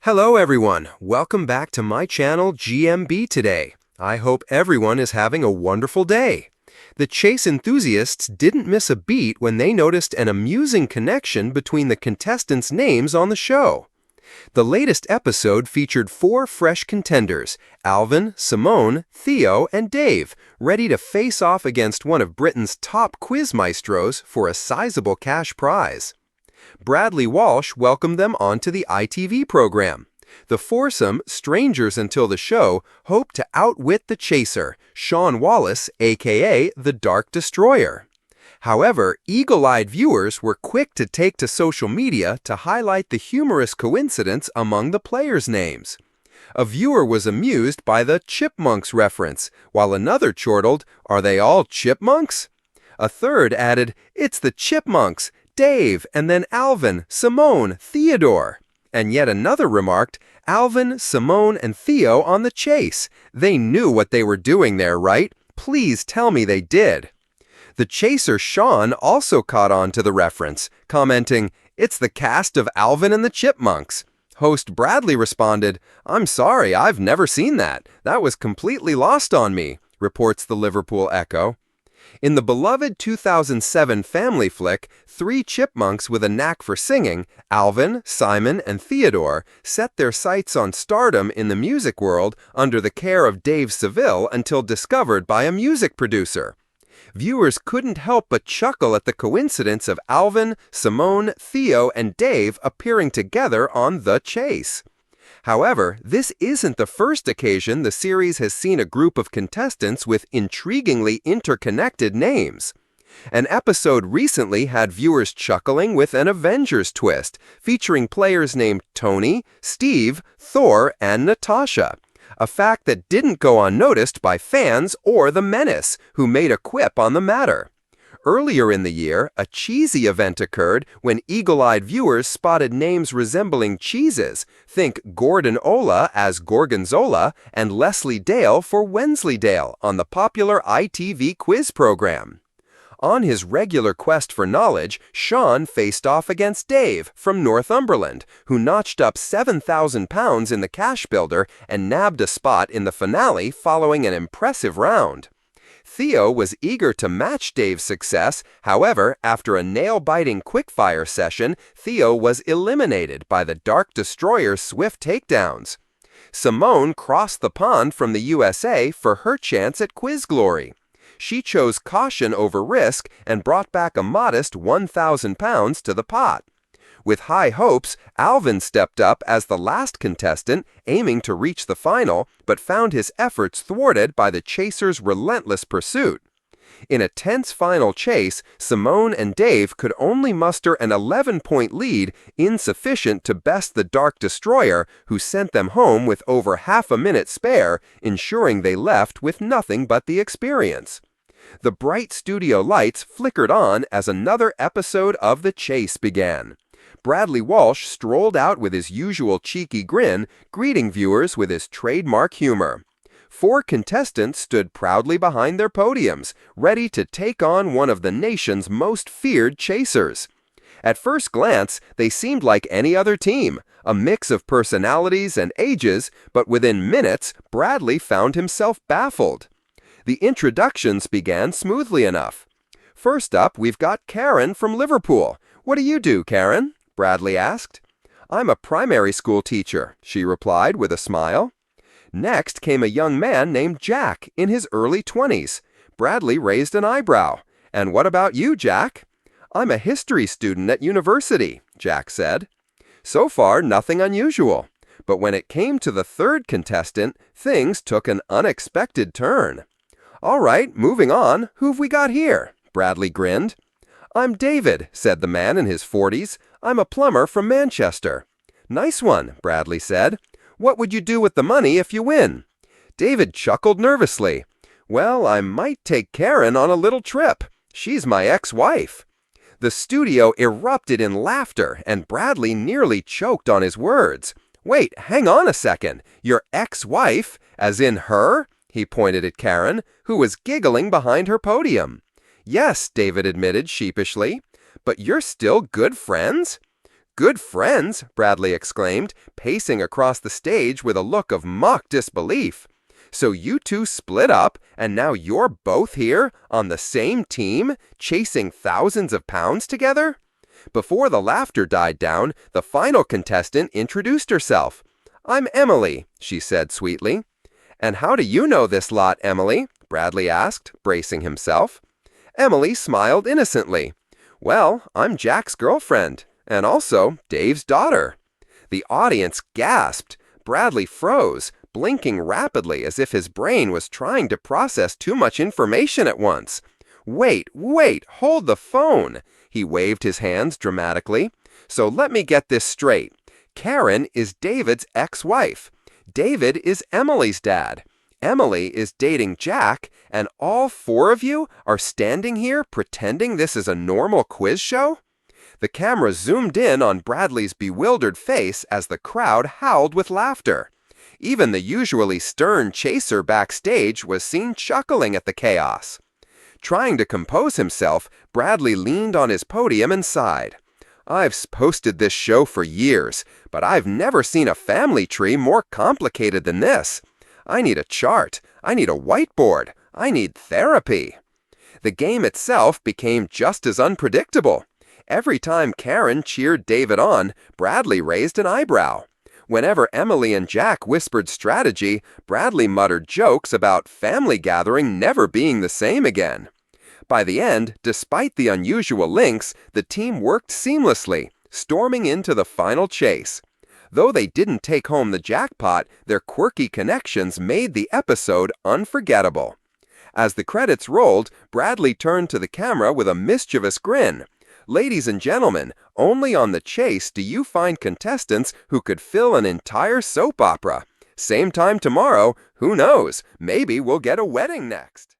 Hello everyone, welcome back to my channel GMB Today. I hope everyone is having a wonderful day. The chase enthusiasts didn't miss a beat when they noticed an amusing connection between the contestants' names on the show. The latest episode featured 4 fresh contenders, Alvin, Simone, Theo, and Dave, ready to face off against one of Britain's top quiz maestros for a sizable cash prize. Bradley Walsh welcomed them onto the ITV program. The foursome, strangers until the show, hoped to outwit the chaser, Sean Wallace, aka the Dark Destroyer. However, eagle-eyed viewers were quick to take to social media to highlight the humorous coincidence among the players' names. A viewer was amused by the Chipmunks reference, while another chortled, "Are they all chipmunks?" A third added, "It's the Chipmunks, Dave, and then Alvin, Simone, Theodore." And yet another remarked, "Alvin, Simone, and Theo on the chase. They knew what they were doing there, right? Please tell me they did." The chaser Sean also caught on to the reference, commenting, "It's the cast of Alvin and the Chipmunks." Host Bradley responded, "I'm sorry, I've never seen that. That was completely lost on me," reports the Liverpool Echo. In the beloved 2007 family flick, 3 chipmunks with a knack for singing, Alvin, Simon, and Theodore, set their sights on stardom in the music world under the care of Dave Seville until discovered by a music producer. Viewers couldn't help but chuckle at the coincidence of Alvin, Simone, Theo, and Dave appearing together on The Chase. However, this isn't the first occasion the series has seen a group of contestants with intriguingly interconnected names. An episode recently had viewers chuckling with an Avengers twist, featuring players named Tony, Steve, Thor, and Natasha. A fact that didn't go unnoticed by fans or the Menace, who made a quip on the matter. Earlier in the year, a cheesy event occurred when eagle-eyed viewers spotted names resembling cheeses. Think Gordon Ola as Gorgonzola and Leslie Dale for Wensleydale on the popular ITV quiz program. On his regular quest for knowledge, Sean faced off against Dave from Northumberland, who notched up £7,000 in the cash builder and nabbed a spot in the finale following an impressive round. Theo was eager to match Dave's success. However, after a nail-biting quickfire session, Theo was eliminated by the Dark Destroyer's swift takedowns. Simone crossed the pond from the USA for her chance at quiz glory. She chose caution over risk and brought back a modest £1,000 to the pot. With high hopes, Alvin stepped up as the last contestant, aiming to reach the final, but found his efforts thwarted by the chaser's relentless pursuit. In a tense final chase, Simone and Dave could only muster an 11-point lead, insufficient to best the Dark Destroyer, who sent them home with over half a minute spare, ensuring they left with nothing but the experience. The bright studio lights flickered on as another episode of The Chase began. Bradley Walsh strolled out with his usual cheeky grin, greeting viewers with his trademark humor. 4 contestants stood proudly behind their podiums, ready to take on one of the nation's most feared chasers. At first glance, they seemed like any other team, a mix of personalities and ages, but within minutes, Bradley found himself baffled. The introductions began smoothly enough. First up, we've got Karen from Liverpool. "What do you do, Karen?" Bradley asked. "I'm a primary school teacher," she replied with a smile. Next came a young man named Jack, in his early 20s. Bradley raised an eyebrow. "And what about you, Jack?" "I'm a history student at university," Jack said. So far, nothing unusual. But when it came to the third contestant, things took an unexpected turn. "All right, moving on. Who've we got here?" Bradley grinned. "I'm David," said the man in his 40s. "I'm a plumber from Manchester." "Nice one," Bradley said. "What would you do with the money if you win?" David chuckled nervously. "Well, I might take Karen on a little trip. She's my ex-wife." The studio erupted in laughter, and Bradley nearly choked on his words. "Wait, hang on a second. Your ex-wife? As in her?" He pointed at Karen, who was giggling behind her podium. "Yes," David admitted sheepishly. "But you're still good friends?" Good friends, Bradley exclaimed, pacing across the stage with a look of mock disbelief. So you two split up, and now you're both here, on the same team, chasing thousands of pounds together? Before the laughter died down, the final contestant introduced herself. "I'm Emily," she said sweetly. "And how do you know this lot, Emily?" Bradley asked, bracing himself. Emily smiled innocently. "Well, I'm Jack's girlfriend, and also Dave's daughter." The audience gasped. Bradley froze, blinking rapidly as if his brain was trying to process too much information at once. "Wait, hold the phone!" He waved his hands dramatically. "So let me get this straight. Karen is David's ex-wife. David is Emily's dad. Emily is dating Jack, and all four of you are standing here pretending this is a normal quiz show?" The camera zoomed in on Bradley's bewildered face as the crowd howled with laughter. Even the usually stern chaser backstage was seen chuckling at the chaos. Trying to compose himself, Bradley leaned on his podium and sighed. "I've posted this show for years, but I've never seen a family tree more complicated than this. I need a chart. I need a whiteboard. I need therapy." The game itself became just as unpredictable. Every time Karen cheered David on, Bradley raised an eyebrow. Whenever Emily and Jack whispered strategy, Bradley muttered jokes about family gathering never being the same again. By the end, despite the unusual links, the team worked seamlessly, storming into the final chase. Though they didn't take home the jackpot, their quirky connections made the episode unforgettable. As the credits rolled, Bradley turned to the camera with a mischievous grin. "Ladies and gentlemen, only on The Chase do you find contestants who could fill an entire soap opera. Same time tomorrow, who knows, maybe we'll get a wedding next."